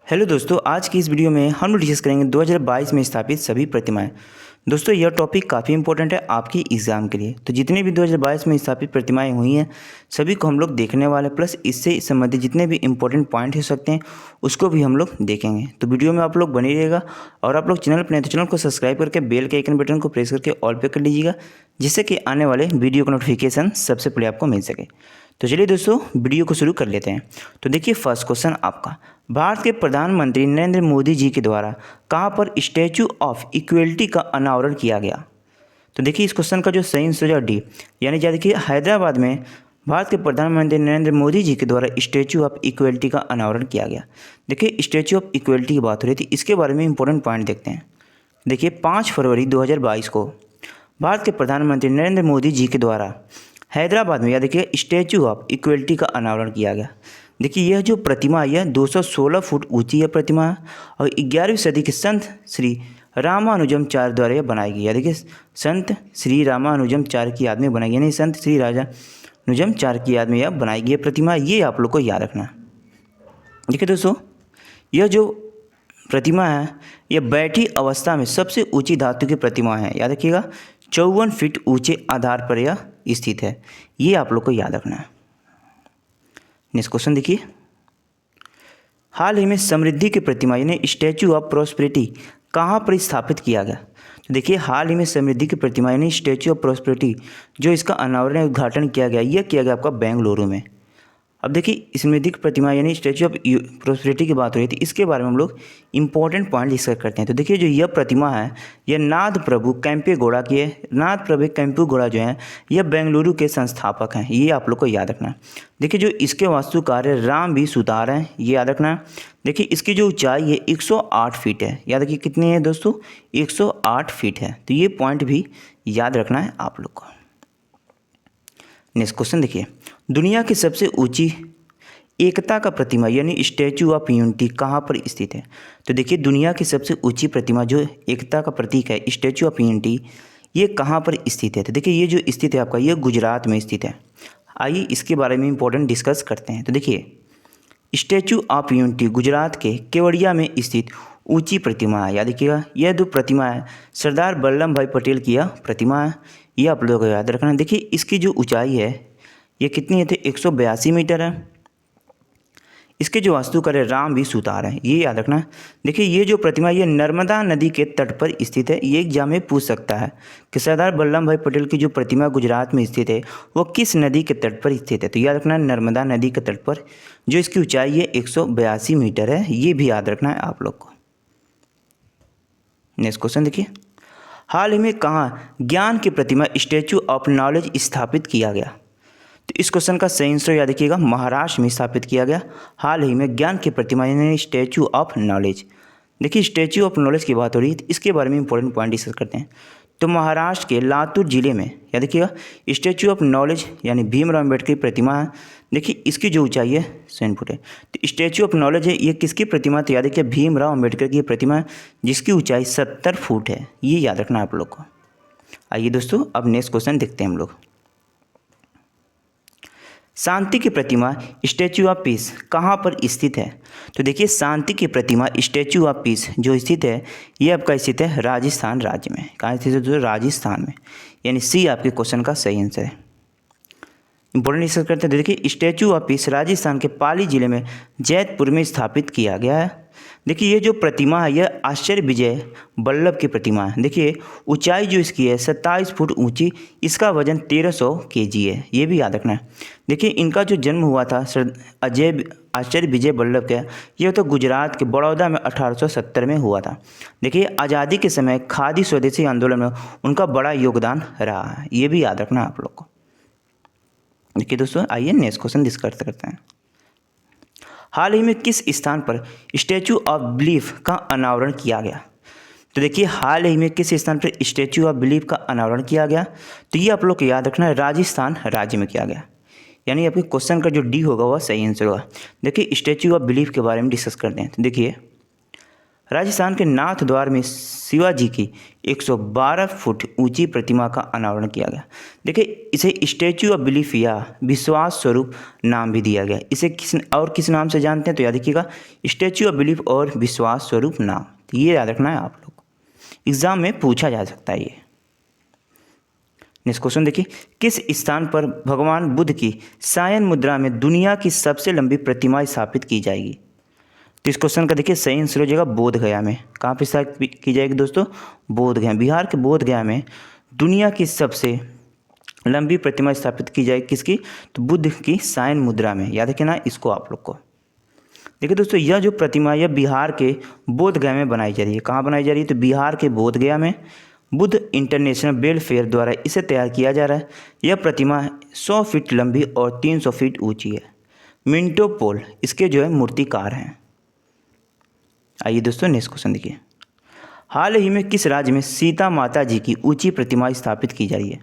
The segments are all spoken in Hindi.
हेलो दोस्तों, आज की इस वीडियो में हम डिस्कस करेंगे 2022 में स्थापित सभी प्रतिमाएं। दोस्तों, यह टॉपिक काफ़ी इंपॉर्टेंट है आपकी एग्ज़ाम के लिए। तो जितने भी 2022 में स्थापित प्रतिमाएं हुई हैं सभी को हम लोग देखने वाले, प्लस इससे संबंधित जितने भी इंपॉर्टेंट पॉइंट हो सकते हैं उसको भी हम लोग देखेंगे। तो वीडियो में आप लोग बने रहिएगा और आप लोग चैनल पर नए तो चैनल को सब्सक्राइब करके बेल के आइकन बटन को प्रेस करके ऑल पे कर लीजिएगा, जिससे कि आने वाले वीडियो का नोटिफिकेशन सबसे पहले आपको मिल सके। तो चलिए दोस्तों, वीडियो को शुरू कर लेते हैं। तो देखिए, फर्स्ट क्वेश्चन आपका, भारत के प्रधानमंत्री नरेंद्र मोदी जी के द्वारा कहाँ पर स्टैचू ऑफ इक्वलिटी का अनावरण किया गया? तो देखिए, इस क्वेश्चन का जो सही आंसर है डी, यानी देखिए हैदराबाद में भारत के प्रधानमंत्री नरेंद्र मोदी जी के द्वारा स्टैचू ऑफ इक्वलिटी का अनावरण किया गया। देखिए, स्टैचू ऑफ इक्वलिटी की बात हो रही थी, इसके बारे में इंपॉर्टेंट पॉइंट देखते हैं। देखिए, 5 फरवरी 2022 को भारत के प्रधानमंत्री नरेंद्र मोदी जी के द्वारा हैदराबाद में देखिए स्टैचू ऑफ इक्वलिटी का अनावरण किया गया। देखिए, यह जो प्रतिमा है यह 216 फुट ऊंची है प्रतिमा है और 11वीं सदी के संत श्री रामानुजमचार्य द्वारा यह बनाई गई है। देखिए, संत श्री रामानुजमचार्य की याद में बनाई गई, यानी संत श्री रामानुजमचार्य की याद में यह बनाई गई प्रतिमा, ये आप लोग को याद रखना है। देखिए दोस्तों, यह जो प्रतिमा है यह बैठी अवस्था में सबसे ऊंची धातु की प्रतिमा है। याद रखिएगा, 54 फीट ऊंचे आधार पर यह स्थित है, ये आप लोग को याद रखना है। नेक्स्ट क्वेश्चन देखिए, हाल ही में समृद्धि की प्रतिमा यानी स्टैचू ऑफ प्रॉस्पेरिटी कहाँ पर स्थापित किया गया? तो देखिए, हाल ही में समृद्धि की प्रतिमा यानी स्टैचू ऑफ प्रॉस्पेरिटी जो इसका अनावरण उद्घाटन किया गया, यह किया गया आपका बेंगलुरु में। अब देखिए, समृद्धि की प्रतिमा यानी स्टैचू ऑफ प्रॉस्पेरिटी की बात हो रही थी, इसके बारे में हम लोग इंपॉर्टेंट पॉइंट डिस्कस करते हैं। तो देखिए, जो यह प्रतिमा है यह नाथ प्रभु केम्पेगौड़ा की है। नाथ प्रभु केम्पेगौड़ा जो है यह बेंगलुरु के संस्थापक हैं, ये आप लोग को याद रखना है। देखिए, जो इसके वास्तुकार है राम बी सुतार हैं, ये याद रखना है। देखिए, इसकी जो ऊंचाई है 108 फीट है। याद रखिए, कितनी है दोस्तों? 108 फीट है। तो ये पॉइंट भी याद रखना है आप लोग को। नेक्स्ट क्वेश्चन देखिए, दुनिया की सबसे ऊंची एकता का प्रतिमा यानी स्टैचू ऑफ यूनिटी कहाँ पर स्थित है? तो देखिए, दुनिया की सबसे ऊंची प्रतिमा जो एकता का प्रतीक है स्टैचू ऑफ यूनिटी, ये कहाँ पर स्थित है? तो देखिए, ये जो स्थित है आपका ये गुजरात में स्थित है। आइए इसके बारे में इंपॉर्टेंट डिस्कस करते हैं। तो देखिए, स्टैचू ऑफ यूनिटी गुजरात के केवड़िया में स्थित ऊंची प्रतिमा है। याद रखिएगा, यह जो प्रतिमा है सरदार वल्लभ भाई पटेल की यह प्रतिमा है, ये आप लोगों को याद रखना है। देखिए, इसकी जो ऊंचाई है ये कितनी है? तो 182 मीटर है। इसके जो वास्तुकार है राम बी सुतार है, ये याद रखना है। देखिए, ये जो प्रतिमा ये नर्मदा नदी के तट पर स्थित है। ये एग्जाम में पूछ सकता है कि सरदार वल्लभ भाई पटेल की जो प्रतिमा गुजरात में स्थित है वो किस नदी के तट पर स्थित है? तो याद रखना है नर्मदा नदी के तट पर, जो इसकी ऊंचाई है 182 मीटर है, ये भी याद रखना है आप लोग को। नेक्स्ट क्वेश्चन देखिए, हाल ही में कहाँ ज्ञान की प्रतिमा स्टैचू ऑफ नॉलेज स्थापित किया गया? तो इस क्वेश्चन का सही आंसर याद रखिएगा, महाराष्ट्र में स्थापित किया गया हाल ही में ज्ञान की प्रतिमा यानी स्टैचू ऑफ नॉलेज। देखिए, स्टैचू ऑफ नॉलेज की बात हो रही है, इसके बारे में इंपॉर्टेंट पॉइंट डिस्कस करते हैं। तो महाराष्ट्र के लातूर जिले में याद रखिएगा स्टैचू ऑफ नॉलेज यानी भीमराव अम्बेडकर की प्रतिमा है। देखिए, इसकी जो ऊंचाई है 7 फुट है। तो स्टैचू ऑफ नॉलेज है ये किसकी प्रतिमा? तो याद रखिए भीमराव अम्बेडकर की प्रतिमा है, जिसकी ऊंचाई 70 फुट है, ये याद रखना आप लोग को। आइए दोस्तों, अब नेक्स्ट क्वेश्चन देखते हैं हम लोग। शांति की प्रतिमा स्टैचू ऑफ पीस कहाँ पर स्थित है? तो देखिए, शांति की प्रतिमा स्टैचू ऑफ पीस जो स्थित है ये आपका स्थित है राजस्थान राज्य में। कहाँ स्थित है दोस्तों? राजस्थान में, यानी सी आपके क्वेश्चन का सही आंसर है। इंपॉर्टेंट डिस्कस करते हैं। देखिए, स्टैचू ऑफ पीस राजस्थान के पाली जिले में जैतपुर में स्थापित किया गया है। देखिए, ये जो प्रतिमा है यह आचार्य विजय वल्लभ की प्रतिमा है। देखिए, ऊंचाई जो इसकी है 27 फुट ऊंची, इसका वजन 1300 kg है, ये भी याद रखना है। देखिए, इनका जो जन्म हुआ था आचार्य विजय वल्लभ का, यह तो गुजरात के बड़ौदा में 1870 में हुआ था। देखिए, आज़ादी के समय खादी स्वदेशी आंदोलन में उनका बड़ा योगदान रहा है, ये भी याद रखना आप लोग को। देखिए दोस्तों, आइए नेक्स्ट क्वेश्चन डिस्कस करते हैं। हाल ही में किस स्थान पर स्टैचू ऑफ बिलीफ का अनावरण किया गया? तो देखिए, हाल ही में किस स्थान पर स्टैचू ऑफ बिलीफ का अनावरण किया गया? तो ये आप लोग को याद रखना है राजस्थान राज्य में किया गया, यानी आपके क्वेश्चन का जो डी होगा वह सही आंसर होगा। देखिए, स्टैचू ऑफ बिलीफ के बारे में डिस्कस करते हैं। तो देखिए, राजस्थान के नाथ द्वार में शिवाजी की 112 फुट ऊंची प्रतिमा का अनावरण किया गया। देखिए इसे स्टैच्यू ऑफ बिलीफ या विश्वास स्वरूप नाम भी दिया गया। इसे किस नाम से जानते हैं तो याद रखिएगा, स्टैच्यू ऑफ बिलीफ और विश्वास स्वरूप नाम। तो ये याद रखना है आप लोग, एग्जाम में पूछा जा सकता है ये। नेक्स्ट क्वेश्चन देखिए, किस स्थान पर भगवान बुद्ध की सायन मुद्रा में दुनिया की सबसे लंबी प्रतिमा स्थापित की जाएगी? तो इस क्वेश्चन का देखिए सही आंसर हो जाएगा बोध गया में। कहाँ पे स्थापित की जाएगी दोस्तों? बोध गया, बिहार के बोध गया में दुनिया की सबसे लंबी प्रतिमा स्थापित की जाएगी। किसकी? तो बुद्ध की सायन मुद्रा में। याद रखना इसको आप लोग को। देखिए दोस्तों, यह जो प्रतिमा यह बिहार के बोध गया में बनाई जा रही है। कहाँ बनाई जा रही है? तो बिहार के बोध गया में बुद्ध इंटरनेशनल वेलफेयर द्वारा इसे तैयार किया जा रहा है। यह प्रतिमा 100 फीट लंबी और 300 फीट ऊंची है। मिंटो पोल इसके जो है मूर्तिकार हैं। आइए दोस्तों नेक्स्ट क्वेश्चन देखिए, हाल ही में किस राज्य में सीता माता जी की ऊंची प्रतिमा स्थापित की जा रही है?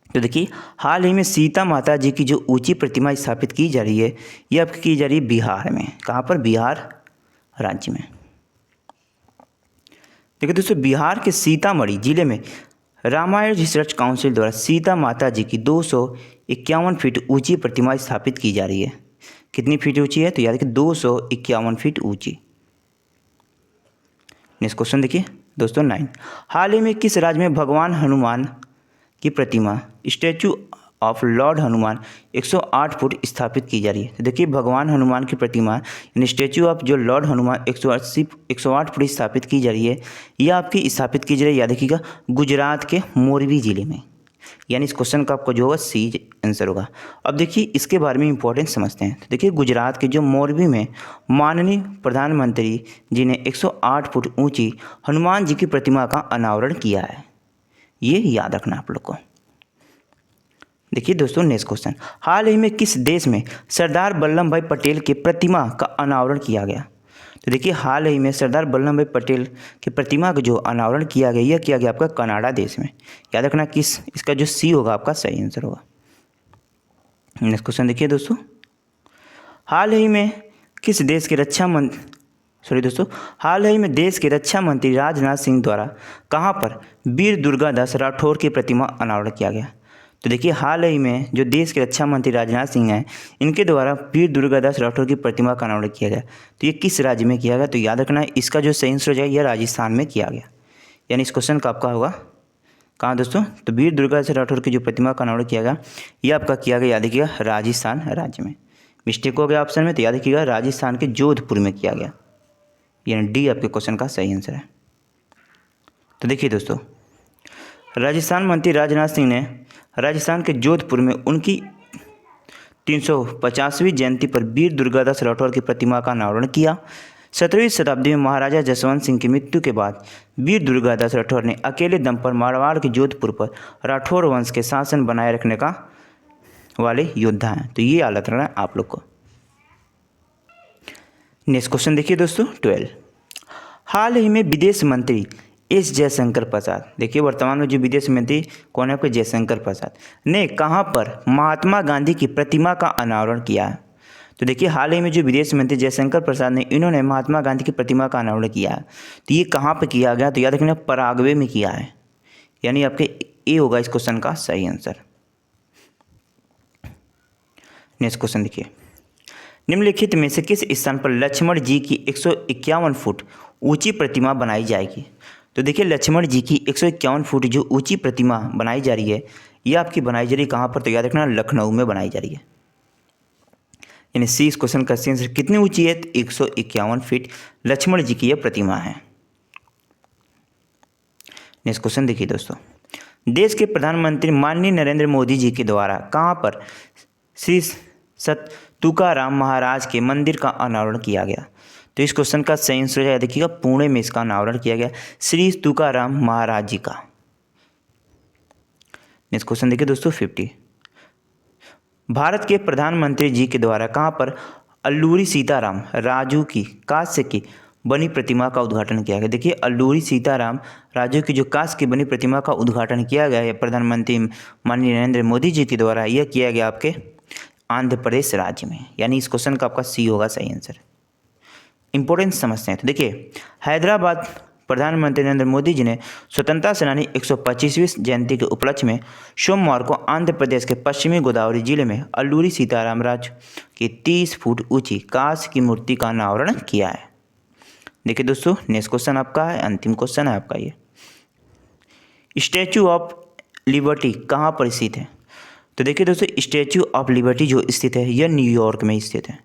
तो देखिए हाल ही में सीता माता जी की जो ऊंची प्रतिमा स्थापित की जा रही है यह अब की जा रही है बिहार में। कहाँ पर? बिहार राज्य में। देखिए दोस्तों, बिहार के सीतामढ़ी जिले में रामायण रिसर्च काउंसिल द्वारा सीता माता जी की 251 फीट ऊंची प्रतिमा स्थापित की जा रही है। कितनी फीट ऊंची है? तो याद रखिए 251 फीट ऊंची। नेक्स्ट क्वेश्चन देखिए दोस्तों 9, हाल ही में किस राज्य में भगवान हनुमान की प्रतिमा statue of Lord Hanuman 108 foot स्थापित की जा रही है? तो देखिए भगवान हनुमान की प्रतिमा यानी स्टैचू ऑफ जो लॉर्ड हनुमान 108 फुट स्थापित की जा रही है, यह आपकी स्थापित की जा रही है, याद रखिएगा, गुजरात के मोरबी जिले में। यानी इस क्वेश्चन का आपको जो होगा सी आंसर होगा। अब देखिए इसके बारे में इंपॉर्टेंट समझते हैं। तो देखिए गुजरात के जो मोरबी में माननीय प्रधानमंत्री जी ने 108 फुट ऊंची हनुमान जी की प्रतिमा का अनावरण किया है। ये याद रखना आप लोग को। देखिए दोस्तों नेक्स्ट क्वेश्चन, हाल ही में किस देश में सरदार वल्लभ भाई पटेल की प्रतिमा का अनावरण किया गया? तो देखिए हाल ही में सरदार वल्लभ भाई पटेल की प्रतिमा का जो अनावरण किया गया यह किया गया आपका कनाडा देश में। याद रखना किस, इसका जो सी होगा आपका सही आंसर होगा। नेक्स्ट क्वेश्चन देखिए दोस्तों, हाल ही में किस देश के हाल ही में देश के रक्षा मंत्री राजनाथ सिंह द्वारा कहाँ पर वीर दुर्गादास राठौर की प्रतिमा अनावरण किया गया? तो देखिए हाल ही में जो देश के रक्षा मंत्री राजनाथ सिंह हैं इनके द्वारा वीर दुर्गादास राठौर की प्रतिमा का अनावरण किया गया। तो ये किस राज्य में किया गया? तो याद रखना इसका जो सही आंसर हो जाएगा यह राजस्थान में किया गया। यानी इस क्वेश्चन का आपका होगा कहाँ दोस्तों? तो वीर दुर्गादास राठौर की जो प्रतिमा का अनावरण किया गया यह आपका किया गया, याद रखिएगा, राजस्थान राज्य में। मिस्टेक हो गया ऑप्शन में, तो याद रखिएगा राजस्थान के जोधपुर में किया गया। यानी डी आपके क्वेश्चन का सही आंसर है। तो देखिए दोस्तों, राजस्थान मंत्री राजनाथ सिंह ने राजस्थान के जोधपुर में उनकी 350वीं जयंती पर वीर दुर्गादास राठौर की प्रतिमा का अनावरण किया। 17वीं शताब्दी में महाराजा जसवंत सिंह की मृत्यु के बाद वीर दुर्गादास राठौर ने अकेले दम पर मारवाड़ के जोधपुर पर राठौर वंश के शासन बनाए रखने का वाले योद्धा हैं। तो ये याद रखना है आप लोग को। नेक्स्ट क्वेश्चन देखिए दोस्तों 12, हाल ही में विदेश मंत्री एस जयशंकर प्रसाद, देखिए वर्तमान में जो विदेश मंत्री कौन है आपके? जयशंकर प्रसाद ने कहाँ पर महात्मा गांधी की प्रतिमा का अनावरण किया है? तो देखिए हाल ही में जो विदेश मंत्री जयशंकर प्रसाद ने इन्होंने महात्मा गांधी की प्रतिमा का अनावरण किया है। तो ये कहाँ पर किया गया? तो याद रखना पराग्वे में किया है। यानी आपके ए होगा इस क्वेश्चन का सही आंसर। नेक्स्ट क्वेश्चन देखिए, निम्नलिखित में से किस स्थान पर लक्ष्मण जी की 151 फुट ऊंची प्रतिमा बनाई जाएगी? तो देखिए लक्ष्मण जी की 151 फुट जो ऊंची प्रतिमा बनाई जा रही है यह आपकी बनाई जा रही है कहाँ पर? तो याद रखना लखनऊ में बनाई जा रही है। यानी सी इस क्वेश्चन का आंसर कितनी ऊंची है? तो 151 फीट लक्ष्मण जी की यह प्रतिमा है। नेक्स्ट क्वेश्चन देखिए दोस्तों, देश के प्रधानमंत्री माननीय नरेंद्र मोदी जी के द्वारा कहाँ पर श्री सत तुकाराम महाराज के मंदिर का अनावरण किया गया? तो इस क्वेश्चन का सही आंसर देखिएगा पुणे में इसका अनावरण किया गया श्री तुकाराम महाराज जी का। नेक्स्ट क्वेश्चन देखिए दोस्तों 50, भारत के प्रधानमंत्री जी के द्वारा कहाँ पर अल्लूरी सीताराम राजू की कांस्य की बनी प्रतिमा का उद्घाटन किया गया? देखिए अल्लूरी सीताराम राजू की जो कांस्य की बनी प्रतिमा का उद्घाटन किया गया है प्रधानमंत्री माननीय नरेंद्र मोदी जी के द्वारा, यह किया गया आपके आंध्र प्रदेश राज्य में। यानी इस क्वेश्चन का आपका सी होगा सही आंसर। इंपॉर्टेंस समझते हैं। तो देखिए हैदराबाद प्रधानमंत्री नरेंद्र मोदी जी ने स्वतंत्रता सेनानी 125वीं जयंती के उपलक्ष्य में सोमवार को आंध्र प्रदेश के पश्चिमी गोदावरी जिले में अल्लूरी सीताराम राजू की 30 फुट ऊंची कांस्य की मूर्ति का अनावरण किया है। देखिए दोस्तों, नेक्स्ट क्वेश्चन आपका है, अंतिम क्वेश्चन है आपका ये। स्टैचू ऑफ लिबर्टी कहाँ पर स्थित है? तो देखिए दोस्तों, स्टैचू ऑफ लिबर्टी जो स्थित है यह न्यूयॉर्क में स्थित है,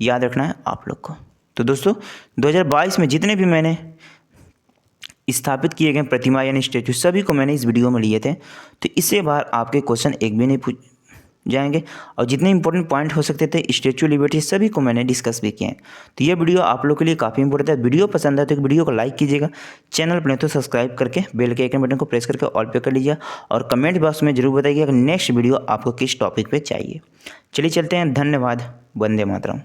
याद रखना है आप लोग को। तो दोस्तों 2022 में जितने भी मैंने स्थापित किए गए प्रतिमा यानी स्टैचू सभी को मैंने इस वीडियो में लिए थे, तो इससे बाहर आपके क्वेश्चन एक भी नहीं पूछ जाएंगे और जितने इंपॉर्टेंट पॉइंट हो सकते थे स्टैचू लिबर्टी सभी को मैंने डिस्कस भी किए हैं। तो ये वीडियो आप लोग के लिए काफ़ी इंपॉर्टेंट है। वीडियो पसंद है तो वीडियो को लाइक कीजिएगा, चैनल पर नहीं तो सब्सक्राइब करके बेल के आइकन बटन को प्रेस करके ऑल पे कर लीजिए और कमेंट बॉक्स में जरूर बताइएगा कि नेक्स्ट वीडियो आपको किस टॉपिक पर चाहिए। चलिए चलते हैं, धन्यवाद, वंदे मातरम।